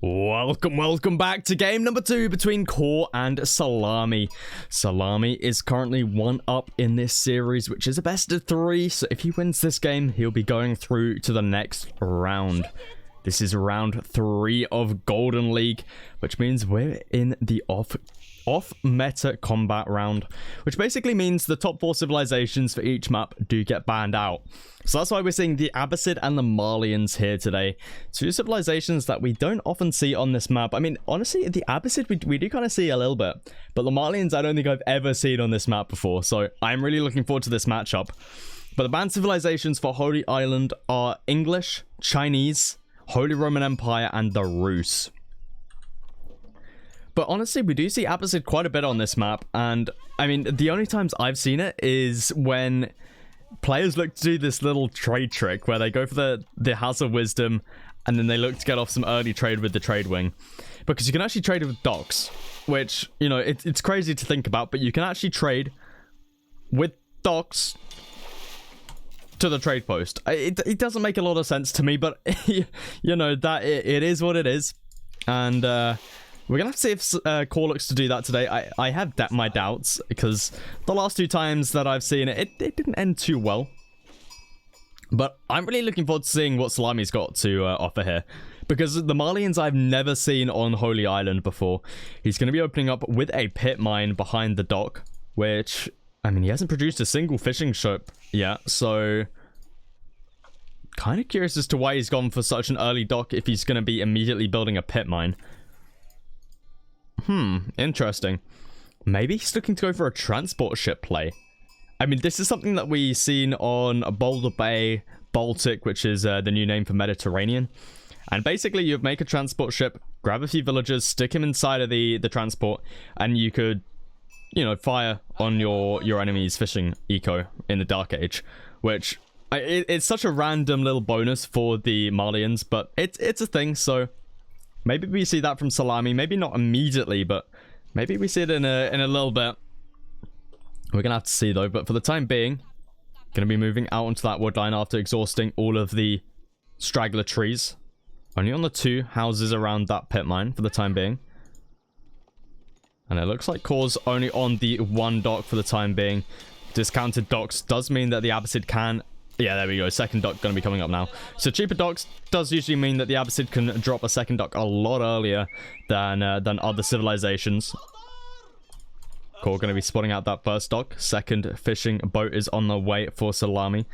Welcome back to game number 2 between Core and Salami. Salami is currently 1 up in this series, which is a best of 3, so if he wins this game, he'll be going through to the next round. This is round 3 of Golden League, which means we're in the off-meta combat round, which basically means the top 4 civilizations for each map do get banned out. So that's why we're seeing the Abbasid and the Malians here today. 2 civilizations that we don't often see on this map. I mean, honestly, the Abbasid we do kind of see a little bit, but the Malians I don't think I've ever seen on this map before, so I'm really looking forward to this matchup. But the banned civilizations for Holy Island are English, Chinese, Holy Roman Empire, and the Rus. But honestly, we do see Abbasid quite a bit on this map, and I mean, the only times I've seen it is when players look to do this little trade trick where they go for the House of Wisdom, and then they look to get off some early trade with the trade wing. Because you can actually trade with docks, which, you know, it's crazy to think about, but you can actually trade with docks to the trade post. It doesn't make a lot of sense to me, but, you know, that it is what it is. And, we're gonna have to see if Core looks to do that today. I have my doubts, because the last 2 times that I've seen it, it didn't end too well. But I'm really looking forward to seeing what Salami's got to offer here, because the Malians I've never seen on Holy Island before. He's going to be opening up with a pit mine behind the dock, which, I mean, he hasn't produced a single fishing ship yet, so kind of curious as to why he's gone for such an early dock if he's going to be immediately building a pit mine. Interesting. Maybe he's looking to go for a transport ship play. I mean, this is something that we've seen on Boulder Bay, Baltic, which is the new name for Mediterranean. And basically, you make a transport ship, grab a few villagers, stick him inside of the transport, and you could, you know, fire on your enemy's fishing eco in the Dark Age. Which, it's such a random little bonus for the Malians, but it's a thing, so maybe we see that from Salami. Maybe not immediately, but maybe we see it in a little bit. We're gonna have to see though. But for the time being, gonna be moving out onto that wood line after exhausting all of the straggler trees. Only on the 2 houses around that pit mine for the time being. And it looks like Core's only on the 1 dock for the time being. Discounted docks does mean that the Abbasid can... Yeah, there we go. Second dock going to be coming up now. So cheaper docks does usually mean that the Abbasid can drop a second dock a lot earlier than other civilizations. Core going to be spotting out that first dock. Second fishing boat is on the way for Salami.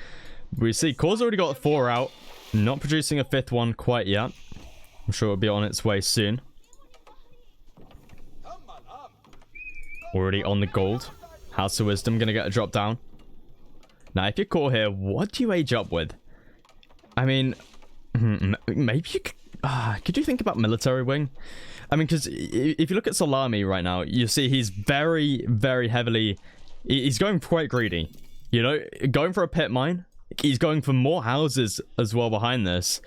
We see Core's already got 4 out. Not producing a 5th one quite yet. I'm sure it'll be on its way soon. Already on the gold. House of Wisdom going to get a drop down. Now, if you're Core here, what do you age up with? I mean, maybe you could you think about military wing? I mean, because if you look at Salami right now, you see he's very, very heavily... He's going quite greedy. You know, going for a pit mine. He's going for more houses as well behind this.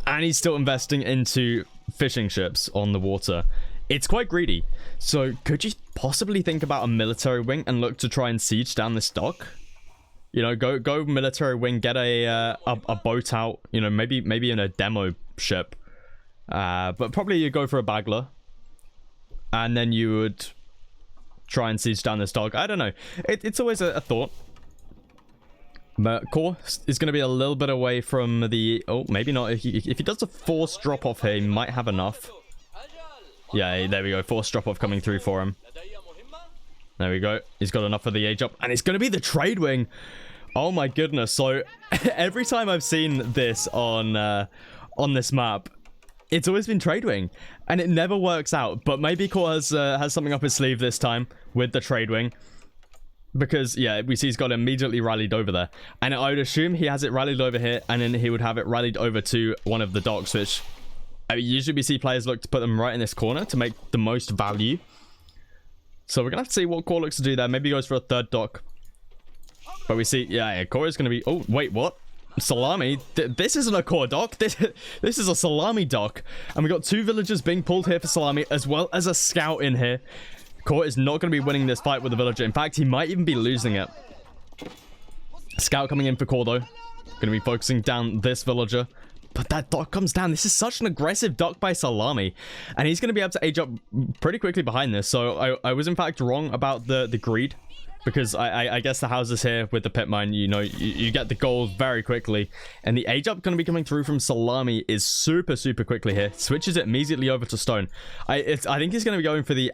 And he's still investing into fishing ships on the water. It's quite greedy. So could you possibly think about a military wing and look to try and siege down this dock? You know, go military wing, get a boat out, you know, maybe in a demo ship. But probably you go for a bagler. And then you would try and siege down this dock. I don't know. It's always a thought. But Core is going to be a little bit away from the... Oh, maybe not. If he does a forced drop-off here, he might have enough. Yeah, there we go. Forced drop-off coming through for him. There we go. He's got enough for the age up. And it's going to be the trade wing. Oh my goodness. So, every time I've seen this on this map, it's always been trade wing. And it never works out. But maybe Core has something up his sleeve this time with the trade wing. Because, yeah, we see he's got it immediately rallied over there. And I would assume he has it rallied over here. And then he would have it rallied over to one of the docks, which... I mean, usually we see players look to put them right in this corner to make the most value. So we're going to have to see what Core looks to do there. Maybe he goes for a 3rd dock. But we see, yeah, Core is going to be... Oh, wait, what? Salami? This isn't a Core dock. This is a Salami dock. And we got 2 villagers being pulled here for Salami, as well as a scout in here. Core is not going to be winning this fight with the villager. In fact, he might even be losing it. Scout coming in for Core, though. Going to be focusing down this villager. But that dock comes down. This is such an aggressive dock by Salami. And he's going to be able to age up pretty quickly behind this. So I was in fact wrong about the greed. Because I guess the houses here with the pit mine, you know, you get the gold very quickly. And the age up going to be coming through from Salami is super, super quickly here. Switches it immediately over to stone. I think he's going to be going for the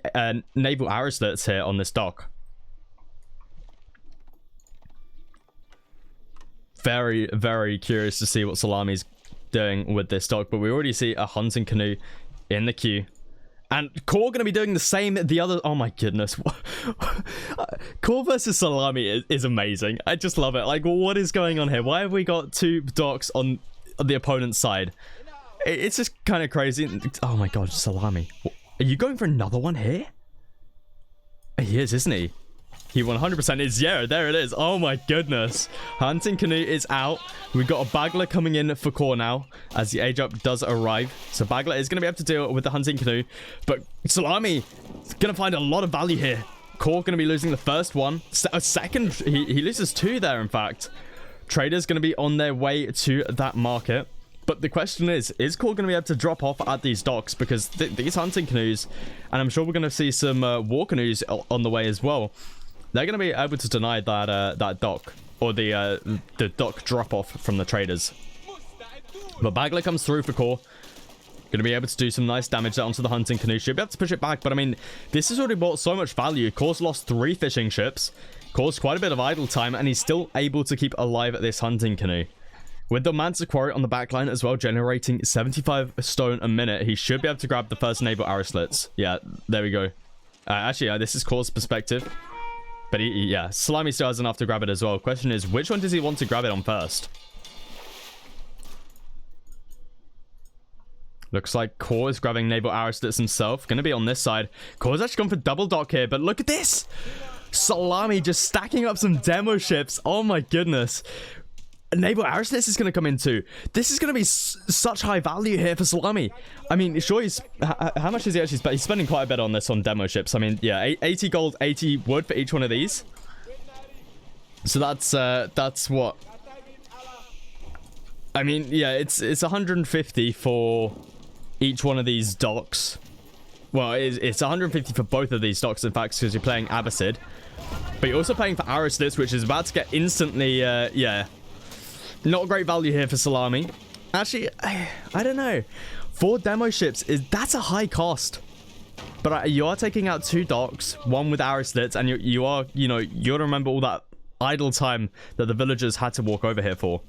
naval arrow slits here on this dock. Very, very curious to see what Salami's doing with this dock. But we already see a hunting canoe in the queue. And Core going to be doing the same. The other... Oh my goodness. Core versus Salami is amazing. I just love it. Like, what is going on here? Why have we got two docks on the opponent's side? It's just kind of crazy. Oh my god, Salami. Are you going for another one here? He is, isn't he? He 100% is. Yeah, there it is. Oh my goodness. Hunting canoe is out. We've got a Bagler coming in for Core now as the age up does arrive. So Bagler is going to be able to deal with the hunting canoe. But Salami is going to find a lot of value here. Core going to be losing the first one. A second, he loses two there, in fact. Traders going to be on their way to that market. But the question is Core going to be able to drop off at these docks? Because these hunting canoes, and I'm sure we're going to see some war canoes on the way as well. They're going to be able to deny that dock, or the dock drop off from the traders. But Bagler comes through for Core. Going to be able to do some nice damage there onto the hunting canoe. Should be able to push it back, but I mean, this has already brought so much value. Core's lost 3 fishing ships, caused quite a bit of idle time, and he's still able to keep alive this hunting canoe. With the Mansa Quarry on the backline as well, generating 75 stone a minute, he should be able to grab the first naval arrow slits. Yeah, there we go. Actually, this is Core's perspective. But yeah, Salami still has enough to grab it as well. Question is, which one does he want to grab it on first? Looks like Core is grabbing naval arrow slits himself. Going to be on this side. Core's actually gone for double dock here, but look at this! Salami just stacking up some demo ships. Oh my goodness. Naval arrow slits is going to come in too. This is going to be such high value here for Salami. I mean, sure, how much is he actually spending? He's spending quite a bit on this on demo ships. I mean, yeah, 80 gold, 80 wood for each one of these. So that's what... I mean, yeah, it's 150 for each one of these docks. Well, it's 150 for both of these docks, in fact, because you're playing Abbasid. But you're also paying for arrow slits, which is about to get instantly, yeah... Not great value here for Salami. Actually, I don't know. 4 demo ships, that's a high cost. But you are taking out 2 docks, one with arrow slits, and you are, you know, you gotta remember all that idle time that the villagers had to walk over here for.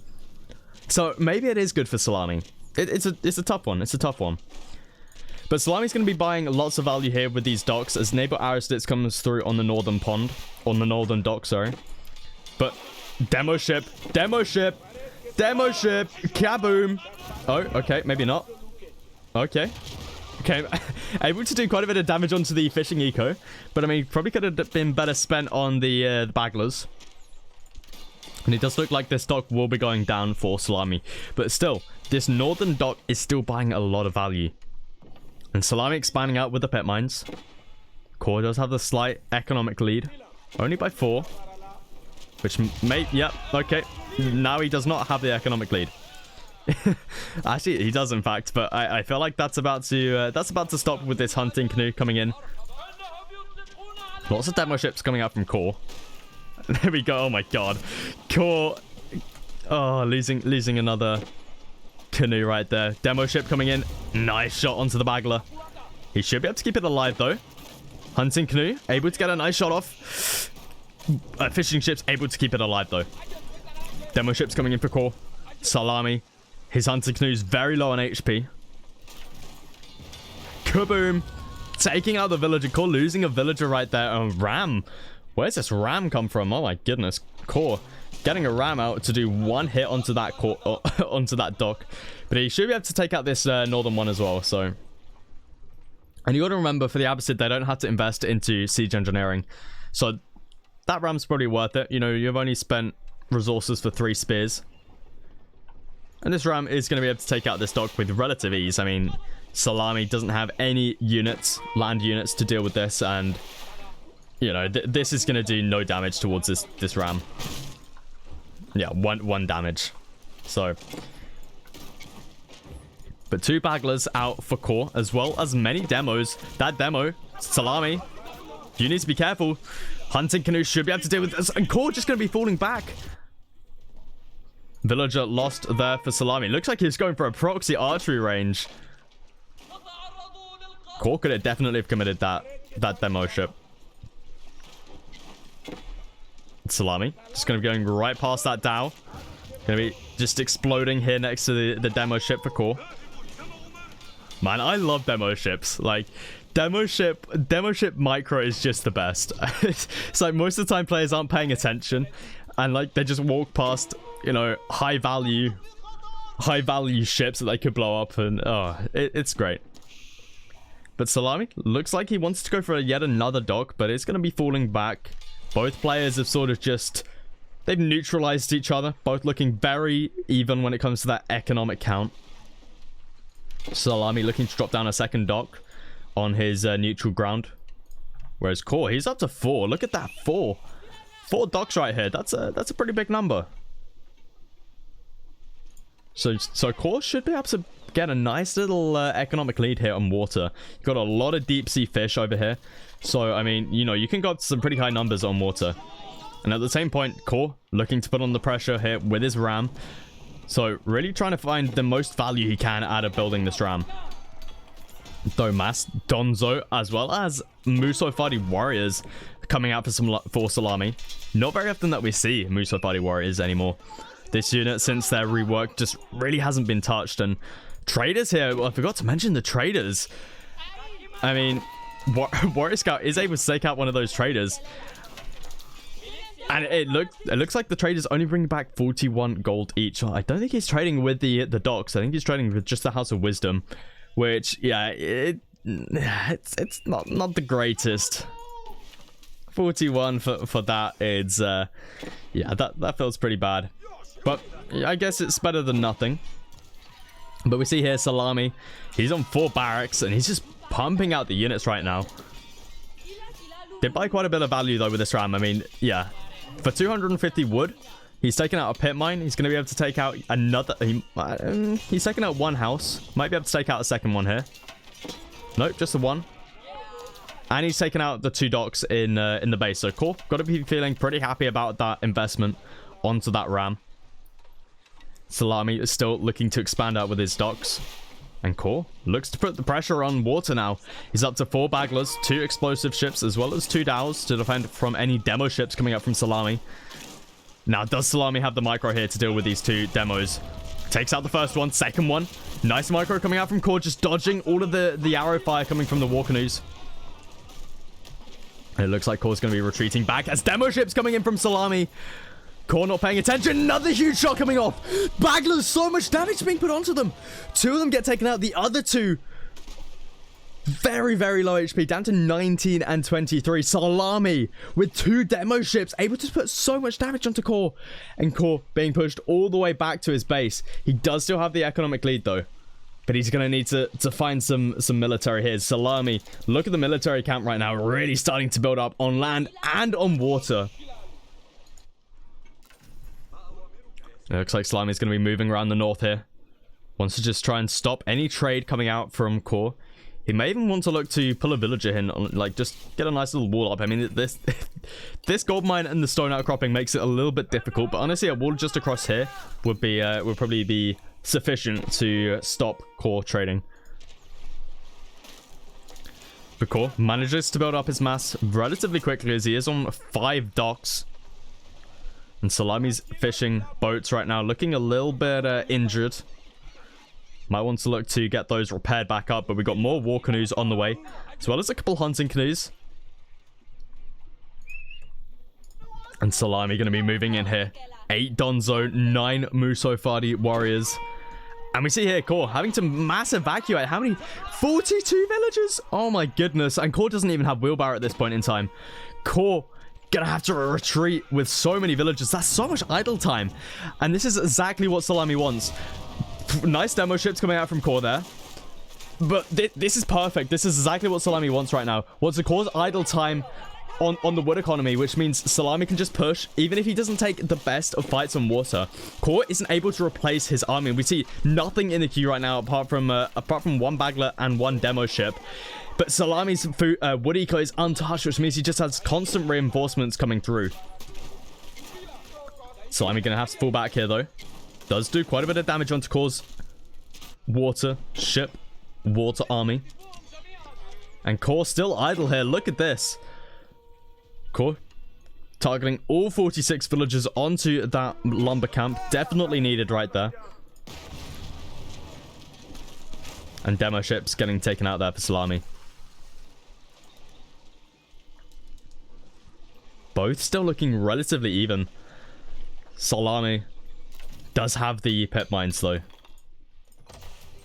So maybe it is good for Salami. It's a tough one. It's a tough one. But Salami's going to be buying lots of value here with these docks as naval arrow slits comes through on the northern pond, on the northern dock, sorry. But demo ship, kaboom. Oh, okay, maybe not. Okay, able to do quite a bit of damage onto the fishing eco, but I mean, probably could have been better spent on the Baglers. And it does look like this dock will be going down for Salami, but still, this northern dock is still buying a lot of value. And Salami expanding out with the pit mines. Core does have the slight economic lead, only by 4. Which may... Yep, okay. Now he does not have the economic lead. Actually, he does, in fact. But I feel like that's about to stop with this hunting canoe coming in. Lots of demo ships coming out from Core. There we go. Oh, my God. Core... Oh, losing another canoe right there. Demo ship coming in. Nice shot onto the Bagler. He should be able to keep it alive, though. Hunting canoe. Able to get a nice shot off. Fishing ship's able to keep it alive, though. Demo ship's coming in for Core. Salami. His hunting canoe's very low on HP. Kaboom. Taking out the villager. Core losing a villager right there. Oh, ram. Where's this ram come from? Oh, my goodness. Core getting a ram out to do 1 hit onto that onto that dock. But he should be able to take out this northern one as well, so... And you got to remember, for the Abbasid, they don't have to invest into siege engineering. So... That ram's probably worth it. You know, you've only spent resources for 3 spears. And this ram is going to be able to take out this dock with relative ease. I mean, Salami doesn't have any units, land units, to deal with this. And, you know, this is going to do no damage towards this ram. Yeah, one damage. So, But 2 bagglers out for core, as well as many demos. That demo, Salami, you need to be careful. Hunting canoe should be able to deal with this, and core just going to be falling back. Villager lost there for Salami. Looks like he's going for a proxy archery range. Core could have definitely committed that demo ship. Salami just going to be going right past that Dow. Going to be just exploding here next to the demo ship for core. Man, I love demo ships. Like, demo ship micro is just the best. It's like most of the time players aren't paying attention, and like they just walk past, you know, high value ships that they could blow up, and oh, it's great. But Salami looks like he wants to go for yet another dock, but it's going to be falling back. Both players have sort of just, they've neutralized each other, both looking very even when it comes to that economic count. Salami looking to drop down a second dock on his neutral ground, whereas core, he's up to 4. Look at that, 4 docks right here. That's a pretty big number. So core should be able to get a nice little economic lead here on water. Got a lot of deep sea fish over here, so I mean, you know, you can go up to some pretty high numbers on water. And at the same point, core looking to put on the pressure here with his ram. So really trying to find the most value he can out of building this ram. Domas, Donzo, as well as Muso Fadi warriors coming out for Salami. Not very often that we see Muso Fadi warriors anymore. This unit, since their rework, just really hasn't been touched. And traders here, well, I forgot to mention the traders. I mean, Warrior Scout is able to take out one of those traders. And it looks like the traders only bring back 41 gold each. I don't think he's trading with the docks. I think he's trading with just the House of Wisdom, which, yeah, it's not the greatest. 41 for that. It's yeah, that feels pretty bad. But I guess it's better than nothing. But we see here Salami, he's on 4 barracks and he's just pumping out the units right now. Did buy quite a bit of value though with this ram. I mean, yeah, for 250 wood, he's taking out a pit mine. He's going to be able to take out another. He's taking out 1 house. Might be able to take out a second one here. Nope, just the 1. And he's taken out the 2 docks in the base. So cool. Got to be feeling pretty happy about that investment onto that ram. Salami is still looking to expand out with his docks. And core looks to put the pressure on water now. He's up to 4 bagglers, 2 explosive ships, as well as 2 dows to defend from any demo ships coming up from Salami. Now, does Salami have the micro here to deal with these 2 demos? Takes out the first one, second one. Nice micro coming out from core, just dodging all of the arrow fire coming from the war canoes. It looks like core's going to be retreating back as demo ships coming in from Salami. Core not paying attention. Another huge shot coming off. Bagglers, so much damage being put onto them. 2 of them get taken out. The other 2, very, very low HP, down to 19 and 23. Salami with 2 demo ships, able to put so much damage onto core. And core being pushed all the way back to his base. He does still have the economic lead, though. But he's going to need to find some military here. Salami, look at the military camp right now. Really starting to build up on land and on water. It looks like Salami's going to be moving around the north here. Wants to just try and stop any trade coming out from core. He may even want to look to pull a villager in, like just get a nice little wall up. I mean, this gold mine and the stone outcropping makes it a little bit difficult, but honestly, a wall just across here would probably be sufficient to stop core trading. But core manages to build up his mass relatively quickly as he is on 5 docks. And Salami's fishing boats right now, looking a little bit injured. Might want to look to get those repaired back up, but we've got more war canoes on the way, as well as a couple hunting canoes. And Salami going to be moving in here. 8 Donzo, 9 Muso Fadi warriors. And we see here core having to mass evacuate. How many? 42 villagers? Oh my goodness. And core doesn't even have wheelbarrow at this point in time. Core gonna have to retreat with so many villagers. That's so much idle time. And this is exactly what Salami wants. Nice demo ships coming out from core there. But this is perfect. This is exactly what Salami wants right now. Wants to cause idle time on the wood economy, which means Salami can just push. Even if he doesn't take the best of fights on water, Core isn't able to replace his army. We see nothing in the queue right now apart from one bagler and one demo ship. But Salami's wood eco is untouched, which means he just has constant reinforcements coming through. Salami gonna have to fall back here though. Does do quite a bit of damage onto Core's water ship, water army. And Core still idle here. Look at this. Core targeting all 46 villagers onto that lumber camp. Definitely needed right there. And demo ships getting taken out there for Salami. Both still looking relatively even. Salami does have the pit mines though.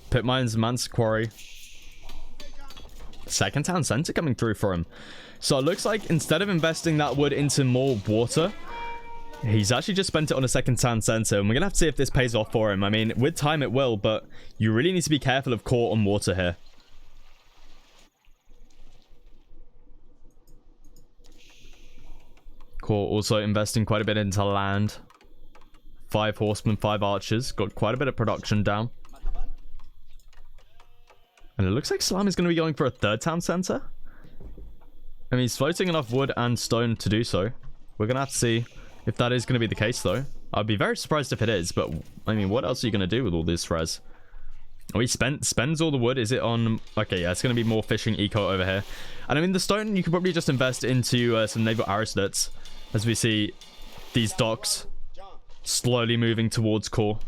Pit mines, Man's Quarry. Second town center coming through for him. So it looks like instead of investing that wood into more water, he's actually just spent it on a second town center. And we're gonna have to see if this pays off for him. I mean, with time it will, but you really need to be careful of Core on water here. Core also investing quite a bit into land. 5 horsemen, 5 archers. Got quite a bit of production down. And it looks like Salami's going to be going for a third town center. I mean, he's floating enough wood and stone to do so. We're going to have to see if that is going to be the case, though. I'd be very surprised if it is, but, I mean, what else are you going to do with all this res? Oh, he spends all the wood. Is it on... Okay, yeah, it's going to be more fishing eco over here. And, I mean, the stone, you could probably just invest into some naval arrow slits. As we see these docks slowly moving towards Core.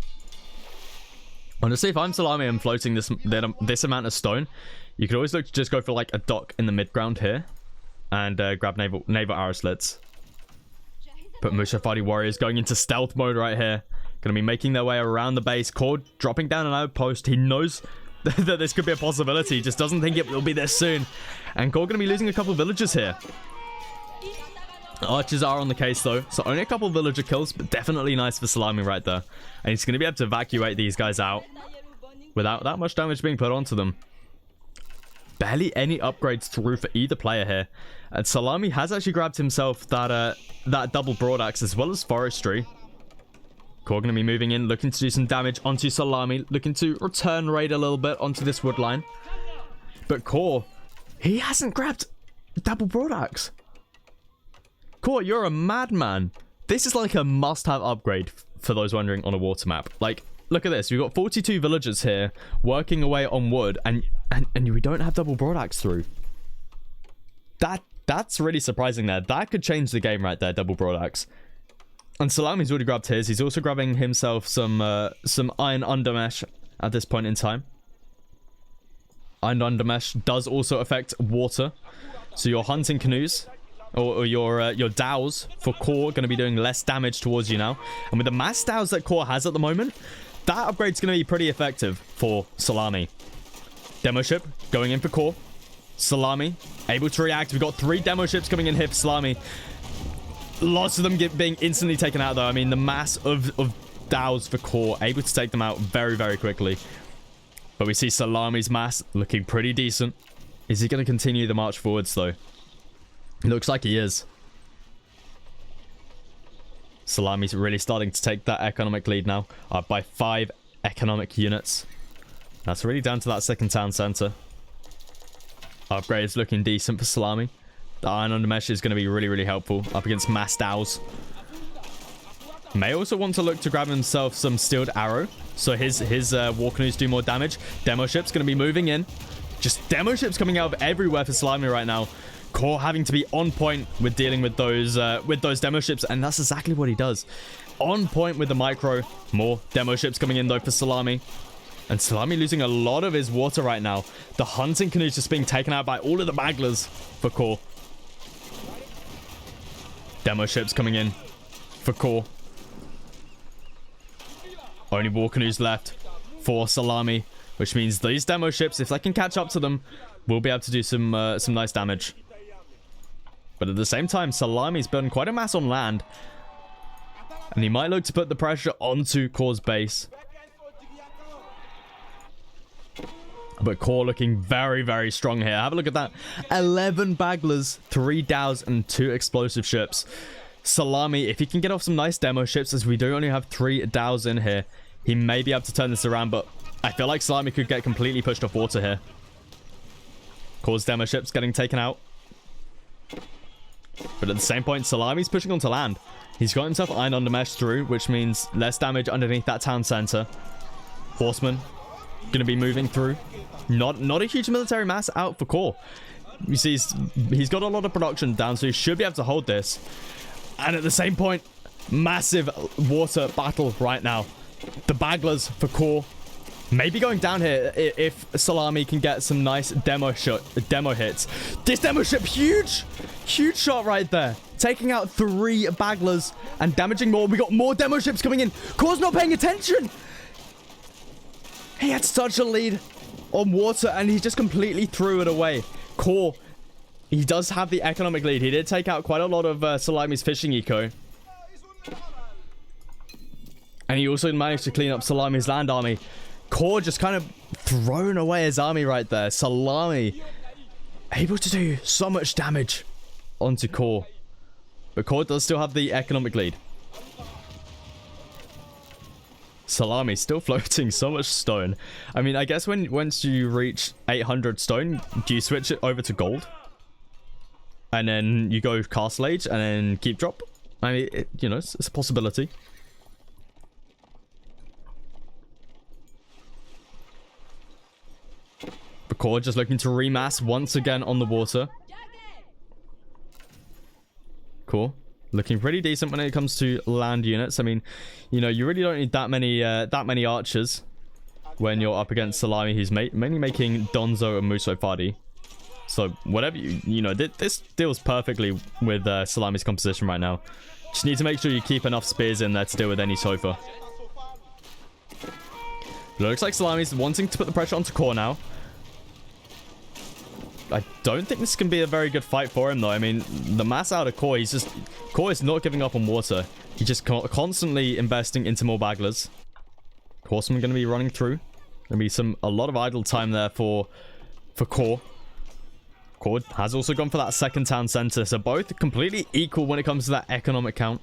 Honestly, if I'm Salami and floating this amount of stone, you could always look to just go for like a dock in the mid-ground here and grab naval arrow slits. But Mushafadi warriors going into stealth mode right here. Going to be making their way around the base. Core dropping down an outpost. He knows that this could be a possibility. Just doesn't think it will be this soon. And Core going to be losing a couple of villagers here. Archers are on the case though, so only a couple villager kills, but definitely nice for Salami right there. And he's going to be able to evacuate these guys out without that much damage being put onto them. Barely any upgrades through for either player here. And Salami has actually grabbed himself that double broadaxe as well as forestry. Core going to be moving in, looking to do some damage onto Salami, looking to return raid a little bit onto this wood line. But Core, he hasn't grabbed double broadaxe. Core, you're a madman. This is like a must-have upgrade for those wondering on a water map. Like, look at this. We've got 42 villagers here working away on wood, and we don't have double broadaxe through. That's really surprising there. That could change the game right there, double broadaxe. And Salami's already grabbed his. He's also grabbing himself some iron undermesh at this point in time. Iron undermesh does also affect water. So your hunting canoes... Or your dows for Core going to be doing less damage towards you now. And with the mass dows that Core has at the moment, that upgrade's going to be pretty effective for Salami. Demo ship going in for Core. Salami able to react. We've got 3 demo ships coming in here for Salami. Lots of them being instantly taken out though. I mean, the mass of dows for Core able to take them out very, very quickly. But we see Salami's mass looking pretty decent. Is he going to continue the march forwards though? Looks like he is. Salami's really starting to take that economic lead now. By 5 economic units. That's really down to that second town center. Upgrades looking decent for Salami. The iron under mesh is going to be really, really helpful up against mass dows. May also want to look to grab himself some steeled arrow. So his war canoes do more damage. Demo ship's going to be moving in. Just demo ships coming out of everywhere for Salami right now. Core having to be on point with dealing with those demo ships, and that's exactly what he does. On point with the micro. More demo ships coming in though for Salami. And Salami losing a lot of his water right now. The hunting canoes just being taken out by all of the baglers for Core. Demo ships coming in for Core. Only war canoes left for Salami, which means these demo ships, if they can catch up to them, will be able to do some nice damage. But at the same time, Salami's building quite a mass on land. And he might look to put the pressure onto Core's base. But Core looking very, very strong here. Have a look at that. 11 bagglers, 3 dows, and 2 explosive ships. Salami, if he can get off some nice demo ships, as we do only have 3 dows in here, he may be able to turn this around, but I feel like Salami could get completely pushed off water here. Core's demo ships getting taken out. But at the same point, Salami's pushing onto land. He's got himself Iron Under Mesh through, which means less damage underneath that town center. Horseman going to be moving through. Not a huge military mass out for Core. You see, he's got a lot of production down, so he should be able to hold this. And at the same point, massive water battle right now. The bagglers for Core maybe going down here if Salami can get some nice demo hits. This demo ship, huge shot right there. Taking out 3 bagglers and damaging more. We got more demo ships coming in. Core's not paying attention. He had such a lead on water and he just completely threw it away. Core, he does have the economic lead. He did take out quite a lot of Salami's fishing eco. And he also managed to clean up Salami's land army. Core just kind of throwing away his army right there. Salami able to do so much damage onto Core. But Core does still have the economic lead. Salami still floating so much stone. I mean, I guess once you reach 800 stone, do you switch it over to gold? And then you go Castle Age and then keep drop? I mean, you know, it's a possibility. But Core just looking to remass once again on the water. Cool. Looking pretty decent when it comes to land units. I mean, you know, you really don't need that many archers when you're up against Salami, who's mainly making Donzo and Muso Fadi. So whatever you know, this deals perfectly with Salami's composition right now. Just need to make sure you keep enough spears in there to deal with any sofa. It looks like Salami's wanting to put the pressure onto Core now. I don't think this can be a very good fight for him, though. I mean, the mass out of Core, Core is not giving up on water. He's just constantly investing into more bagglers. Horseman going to be running through. Going to be a lot of idle time there for Core. Core has also gone for that second town center, so both completely equal when it comes to that economic count.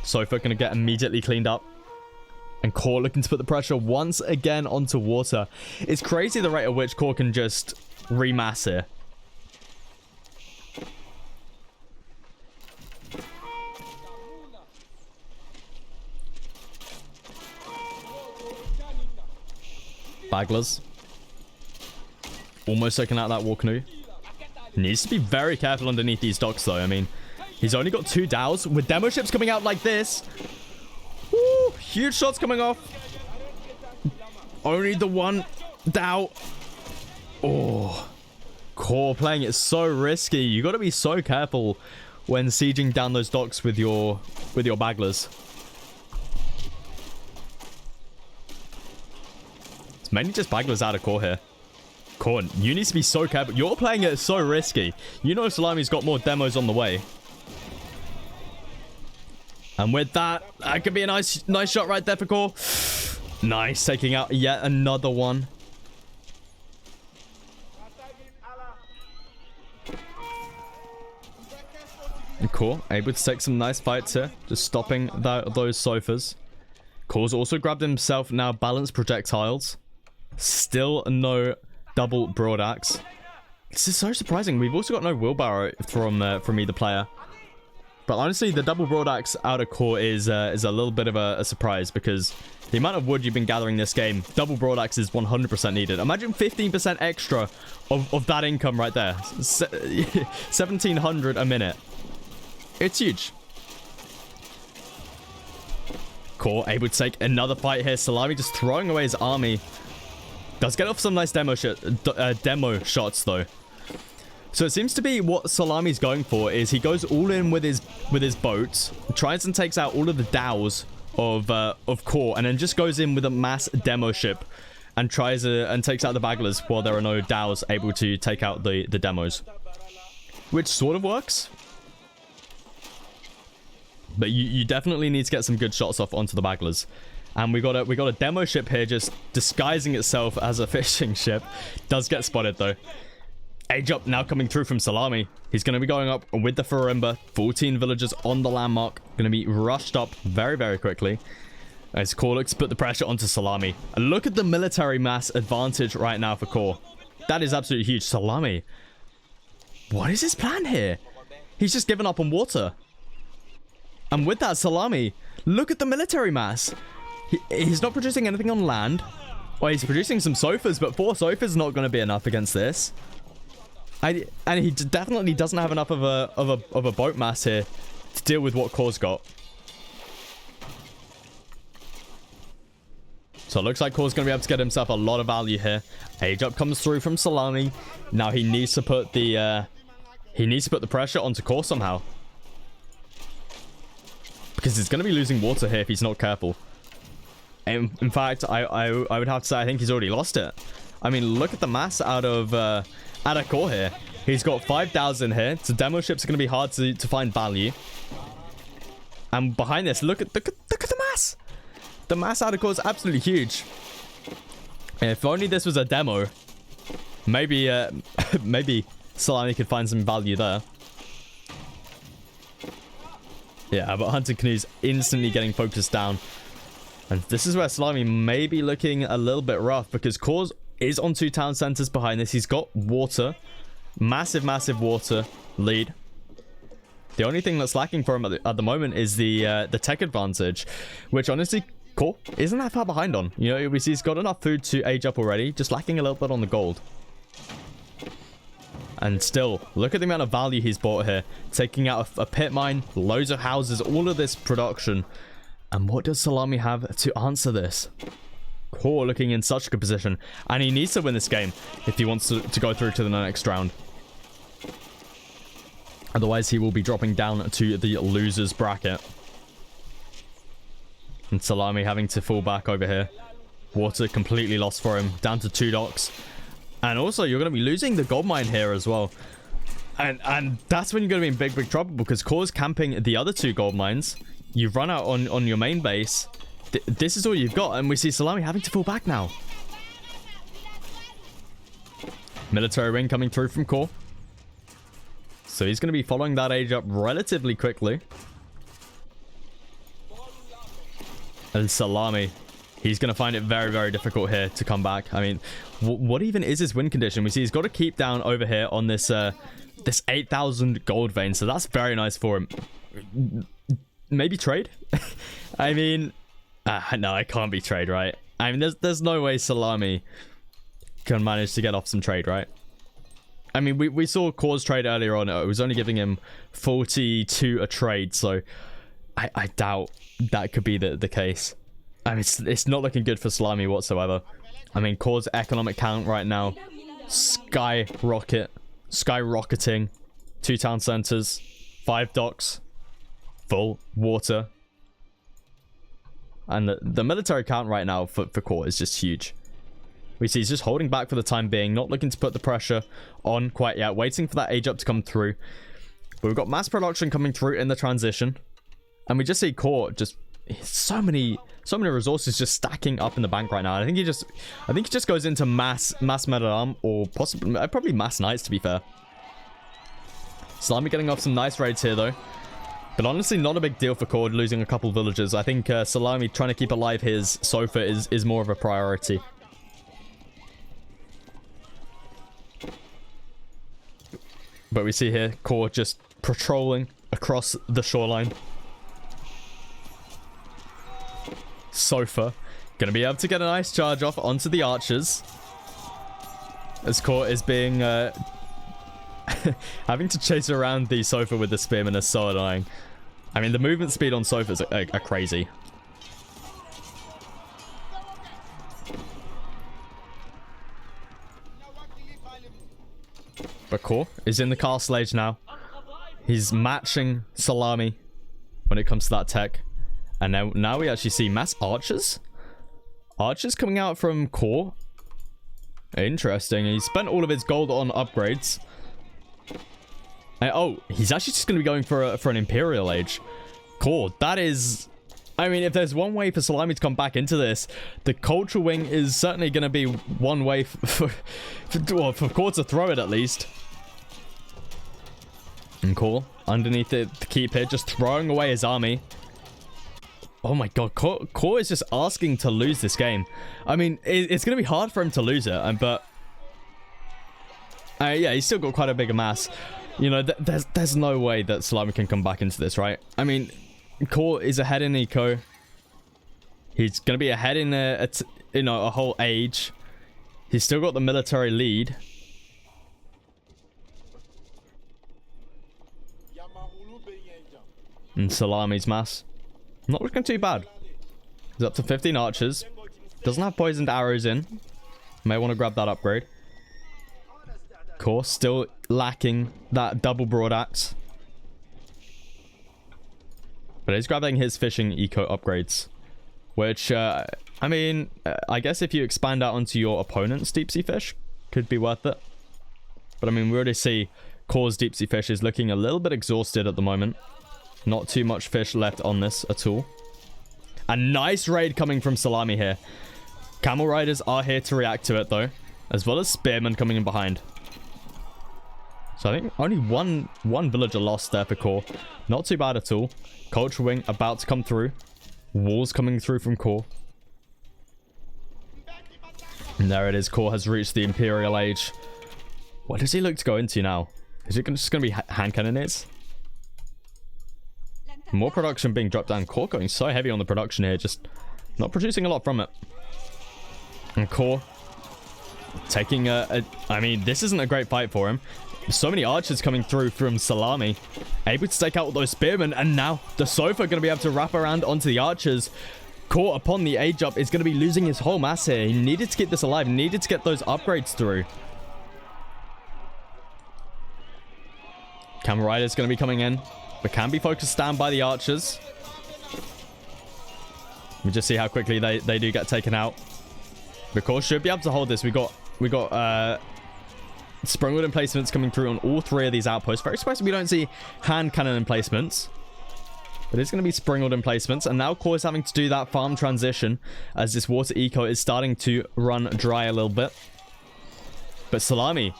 Sofa going to get immediately cleaned up. And Core looking to put the pressure once again onto water. It's crazy the rate at which Core can just remass here. Bagglers. Almost taking out that war canoe. Needs to be very careful underneath these docks, though. I mean, he's only got 2 dows with demo ships coming out like this. Woo, huge shots coming off. Only the 1 dow. Oh, Core playing it so risky. You got to be so careful when sieging down those docks with your bagglers. It's mainly just bagglers out of Core here. Core, you need to be so careful. You're playing it so risky. You know Salami's got more demos on the way. And with that, that could be a nice shot right there for Core. Nice, taking out yet another one. And Core able to take some nice fights here, just stopping those sofas. Core's also grabbed himself now balanced projectiles. Still no double broadaxe. This is so surprising. We've also got no wheelbarrow from either player. But honestly, the double broadaxe out of Core is a little bit of a surprise, because the amount of wood you've been gathering this game, double broadaxe is 100% needed. Imagine 15% extra of that income right there. 1,700 a minute. It's huge. Core able to take another fight here. Salami just throwing away his army. Does get off some nice demo shots, though. So it seems to be what Salami's going for is he goes all in with his boats, tries and takes out all of the dows of Core, and then just goes in with a mass demo ship and tries and takes out the bagglers while there are no dows able to take out the demos, which sort of works. But you definitely need to get some good shots off onto the bagglers. And we got a demo ship here just disguising itself as a fishing ship. Does get spotted though. Age up now coming through from Salami. He's going to be going up with the Farimba. 14 villagers on the landmark. Going to be rushed up very, very quickly. As Core looks to put the pressure onto Salami. And look at the military mass advantage right now for Core. That is absolutely huge. Salami. What is his plan here? He's just given up on water. And with that, Salami, look at the military mass. He's not producing anything on land. Well, he's producing some sofas, but 4 sofas is not going to be enough against this. And he definitely doesn't have enough of a boat mass here to deal with what Core's got. So it looks like Core's going to be able to get himself a lot of value here. Age up comes through from Salami. Now he needs to put the pressure onto Core somehow. Because he's going to be losing water here if he's not careful. In fact, I would have to say I think he's already lost it. I mean, look at the mass out of Core here. He's got 5,000 here. So demo ships are going to be hard to find value. And behind this, look at the mass. The mass out of Core is absolutely huge. If only this was a demo, maybe maybe Salami could find some value there. Yeah, but Hunting Canoe's instantly getting focused down. And this is where Salami may be looking a little bit rough because Core is on 2 town centers behind this. He's got water. Massive, massive water lead. The only thing that's lacking for him at the moment is the tech advantage, which honestly, Core isn't that far behind on. You know, we see he's got enough food to age up already, just lacking a little bit on the gold. And still, look at the amount of value he's bought here. Taking out a pit mine, loads of houses, all of this production. And what does Salami have to answer this? Core looking in such a good position. And he needs to win this game if he wants to go through to the next round. Otherwise, he will be dropping down to the losers bracket. And Salami having to fall back over here. Water completely lost for him. Down to 2 docks. And also, you're going to be losing the gold mine here as well. And that's when you're going to be in big, big trouble. Because Core's camping the other 2 gold mines. You've run out on your main base. This is all you've got. And we see Salami having to fall back now. Military wing coming through from Core. So he's going to be following that age up relatively quickly. And Salami, he's going to find it very, very difficult here to come back. I mean, what even is his win condition? We see he's got to keep down over here on this this 8,000 gold vein. So that's very nice for him. Maybe trade? I mean, no, it can't be trade, right? I mean, there's no way Salami can manage to get off some trade, right? I mean, we saw Core's trade earlier on. It was only giving him 42 a trade. So I doubt that could be the case. I mean, it's not looking good for Salami whatsoever. I mean, Core's economic count right now, skyrocketing. 2 town centers, 5 docks, full water. And the military count right now for Core is just huge. We see he's just holding back for the time being, not looking to put the pressure on quite yet, waiting for that age up to come through. But we've got mass production coming through in the transition. And we just see Core just so many resources just stacking up in the bank right now. I think he just goes into mass Metal or possibly probably mass knights, to be fair. Salami getting off some nice raids here though. But honestly, not a big deal for Core losing a couple villagers. I think Salami trying to keep alive his sofa is more of a priority. But we see here Core just patrolling across the shoreline. Sofa gonna be able to get a nice charge off onto the archers. As Core is being having to chase around the sofa with the spearmen is so annoying. I mean, the movement speed on sofas are crazy. But Core is in the castle age now. He's matching Salami when it comes to that tech. And now we actually see mass archers. Archers coming out from Core. Interesting. He spent all of his gold on upgrades. And, oh, he's actually just going to be going for an Imperial age. Core, that is... I mean, if there's one way for Salami to come back into this, the cultural wing is certainly going to be one way for Core to throw it, at least. And Core, underneath the keep here, just throwing away his army. Oh my god, Core is just asking to lose this game. I mean, it's going to be hard for him to lose it, but... yeah, he's still got quite a big mass. You know, there's no way that Salami can come back into this, right? I mean, Core is ahead in eco. He's going to be ahead in a whole age. He's still got the military lead. And Salami's mass. Not looking too bad. He's up to 15 archers. Doesn't have poisoned arrows in. May want to grab that upgrade. Core still lacking that double broad axe. But he's grabbing his fishing eco upgrades. Which, I mean, I guess if you expand out onto your opponent's deep sea fish, could be worth it. But I mean, we already see Core's deep sea fish is looking a little bit exhausted at the moment. Not too much fish left on this at all. A nice raid coming from Salami here. Camel riders are here to react to it though. As well as spearmen coming in behind. So I think only one villager lost there for Core. Not too bad at all. Culture wing about to come through. Walls coming through from Core. And there it is. Core has reached the Imperial age. What does he look to go into now? Is it just going to be hand cannonades? More production being dropped down. Core going so heavy on the production here. Just not producing a lot from it. And Core taking I mean, this isn't a great fight for him. So many archers coming through from Salami. Able to take out those spearmen. And now the sofa going to be able to wrap around onto the archers. Core, upon the age up, is going to be losing his whole mass here. He needed to keep this alive. He needed to get those upgrades through. Camel Rider's going to be coming in. But can be focused down by the archers. Let me just see how quickly they do get taken out. But Core should be able to hold this. We got Springwood emplacements coming through on all three of these outposts. Very surprised we don't see hand cannon emplacements. But it's going to be Springwood emplacements. And now Core is having to do that farm transition as this water eco is starting to run dry a little bit. But Salami,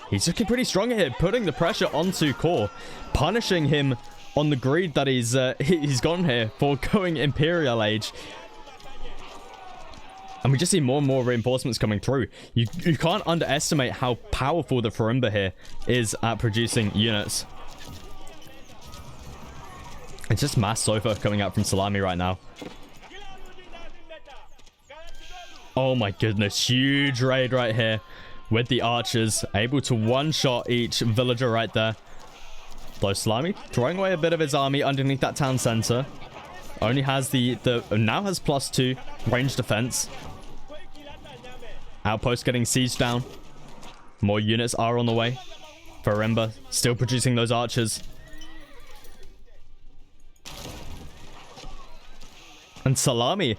he's looking pretty strong here, putting the pressure onto Core, punishing him on the greed that he's gone here for going Imperial age. And we just see more and more reinforcements coming through. You can't underestimate how powerful the Farimba here is at producing units. It's just mass sofa coming out from Salami right now. Oh my goodness, huge raid right here with the archers. Able to one-shot each villager right there. Though Salami throwing away a bit of his army underneath that town center. Only has now has +2 range defense. Outpost getting sieged down. More units are on the way. Farimba still producing those archers. And Salami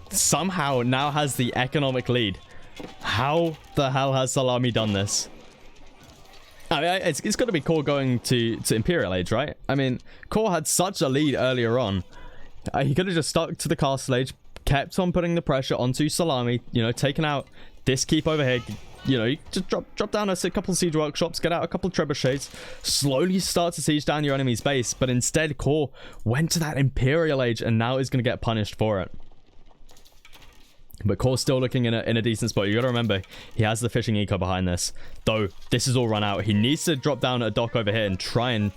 somehow now has the economic lead. How the hell has Salami done this? I mean, it's got to be Core going to Imperial Age, right? I mean, Core had such a lead earlier on. He could have just stuck to the Castle Age, kept on putting the pressure onto Salami, you know, taking out this keep over here. You know, you just drop down a couple siege workshops, get out a couple trebuchets, slowly start to siege down your enemy's base. But instead, Core went to that Imperial Age and now is going to get punished for it. But Core's still looking in a decent spot. You got to remember, he has the fishing eco behind this. Though, this is all run out. He needs to drop down a dock over here and try and,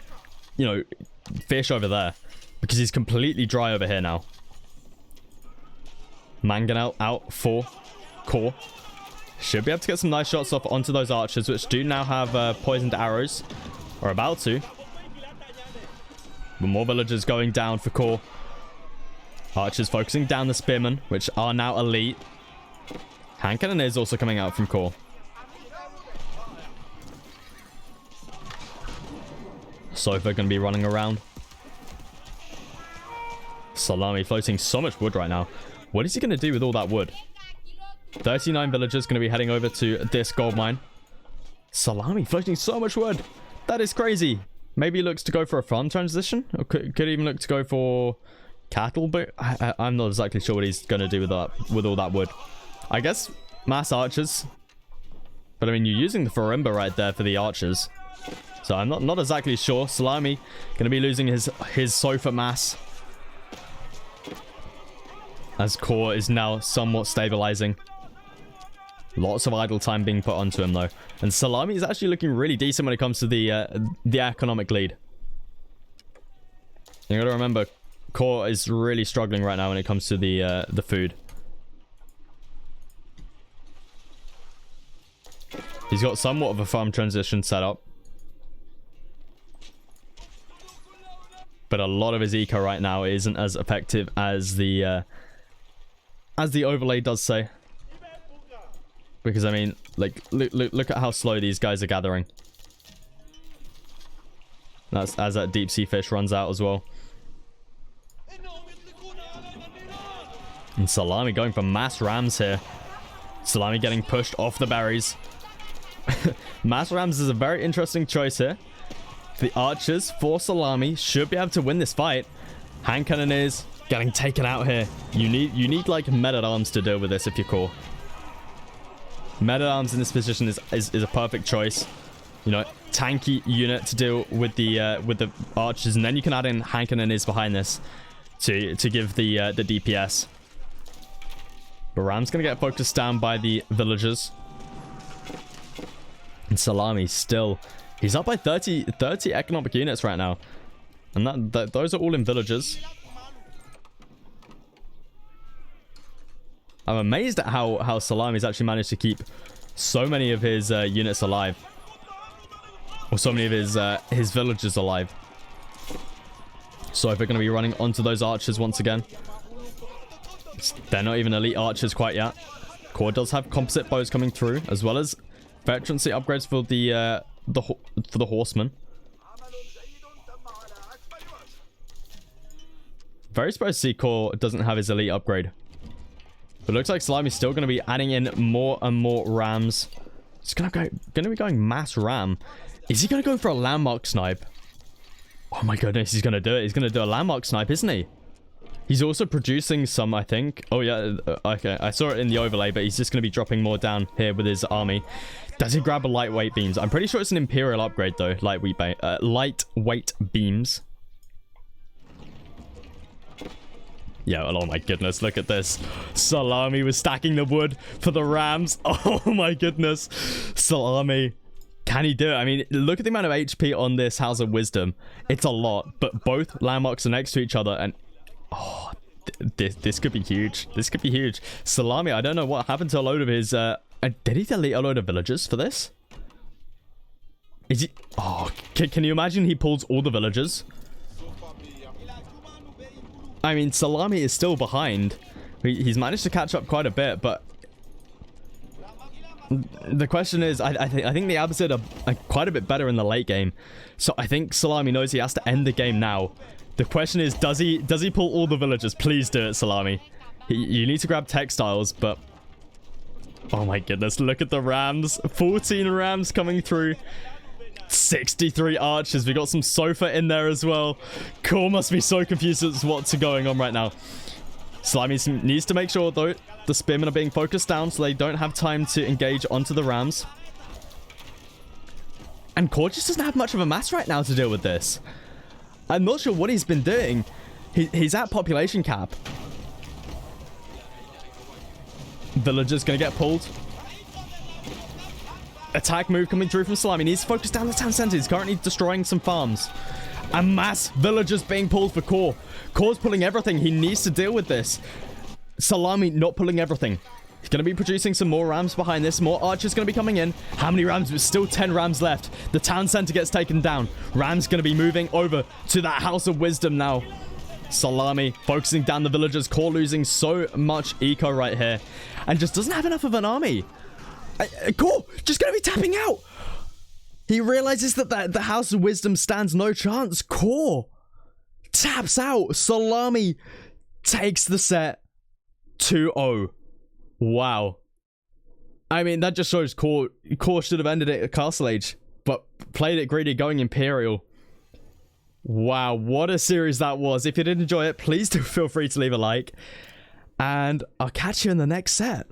you know, fish over there. Because he's completely dry over here now. Mangonel out for Core. Should be able to get some nice shots off onto those archers, which do now have poisoned arrows. Or about to. But more villagers going down for Core. Archers focusing down the spearmen, which are now elite. Hand cannon is also coming out from Core. Sofa going to be running around. Salami floating so much wood right now. What is he going to do with all that wood? 39 villagers going to be heading over to this gold mine. Salami floating so much wood. That is crazy. Maybe he looks to go for a farm transition, or could even look to go for cattle, but I'm not exactly sure what he's going to do with that, with all that wood. I guess mass archers, but I mean, you're using the Farimba right there for the archers, so I'm not exactly sure. Salami going to be losing his sofa mass as core is now somewhat stabilizing. Lots of idle time being put onto him though, and Salami is actually looking really decent when it comes to the economic lead. You gotta remember, core is really struggling right now when it comes to the food. He's got somewhat of a farm transition set up, but a lot of his eco right now isn't as effective as the overlay does say. Because I mean, like, look at how slow these guys are gathering. That's as that deep sea fish runs out as well. And Salami going for mass rams here. Salami getting pushed off the berries. Mass rams is a very interesting choice here. The archers for Salami should be able to win this fight. Hand cannoneers getting taken out here. You need like men-at-arms to deal with this if you're core. Men-at-arms in this position is a perfect choice. You know, tanky unit to deal with the archers, and then you can add in hand cannoneers behind this to give the DPS. But Ram's gonna get focused down by the villagers. And Salami still, he's up by 30 economic units right now, and those are all in villagers. I'm amazed at how Salami's actually managed to keep so many of his units alive, or so many of his villagers alive. So if we're going to be running onto those archers once again, they're not even elite archers quite yet. Core does have composite bows coming through, as well as veterancy upgrades for the horsemen. Very surprised to see Core doesn't have his elite upgrade. But it looks like Salami's still going to be adding in more and more rams. It's going to be going mass ram. Is he going to go for a landmark snipe? Oh my goodness, he's going to do it. He's going to do a landmark snipe, isn't he? He's also producing some, I think. Oh yeah, okay. I saw it in the overlay, but he's just going to be dropping more down here with his army. Does he grab a lightweight beams? I'm pretty sure it's an Imperial upgrade though. Lightweight beams. Yeah, oh my goodness, look at this. Salami was stacking the wood for the rams. Oh my goodness. Salami. Can he do it? I mean, look at the amount of HP on this House of Wisdom. It's a lot, but both landmarks are next to each other, and oh, this could be huge. This could be huge. Salami, I don't know what happened to a load of his... did he delete a load of villagers for this? Is he... Oh, can you imagine he pulls all the villagers? I mean, Salami is still behind. He's managed to catch up quite a bit, but the question is, I think the Abbasid are quite a bit better in the late game. So I think Salami knows he has to end the game now. The question is, does he pull all the villagers? Please do it, Salami. You need to grab textiles, but oh my goodness, look at the rams. 14 rams coming through. 63 archers. We got some sofa in there as well. Core must be so confused as what's going on right now. Salami needs to make sure though the spearmen are being focused down so they don't have time to engage onto the rams. And Core just doesn't have much of a mass right now to deal with this. I'm not sure what he's been doing. He's at population cap. Villagers gonna get pulled. Attack move coming through from Salami. Needs to focus down the town center. He's currently destroying some farms. And mass villagers being pulled for Core. Core's pulling everything. He needs to deal with this. Salami not pulling everything. He's going to be producing some more rams behind this. More archers going to be coming in. How many rams? There's still 10 rams left. The town center gets taken down. Rams going to be moving over to that House of Wisdom now. Salami focusing down the villagers. Core losing so much eco right here. And just doesn't have enough of an army. Core just going to be tapping out. He realizes that the House of Wisdom stands no chance. Core taps out. Salami takes the set 2-0. Wow. I mean, that just shows Core should have ended it at Castle Age, but played it greedy going Imperial. Wow, what a series that was. If you did enjoy it, please do feel free to leave a like. And I'll catch you in the next set.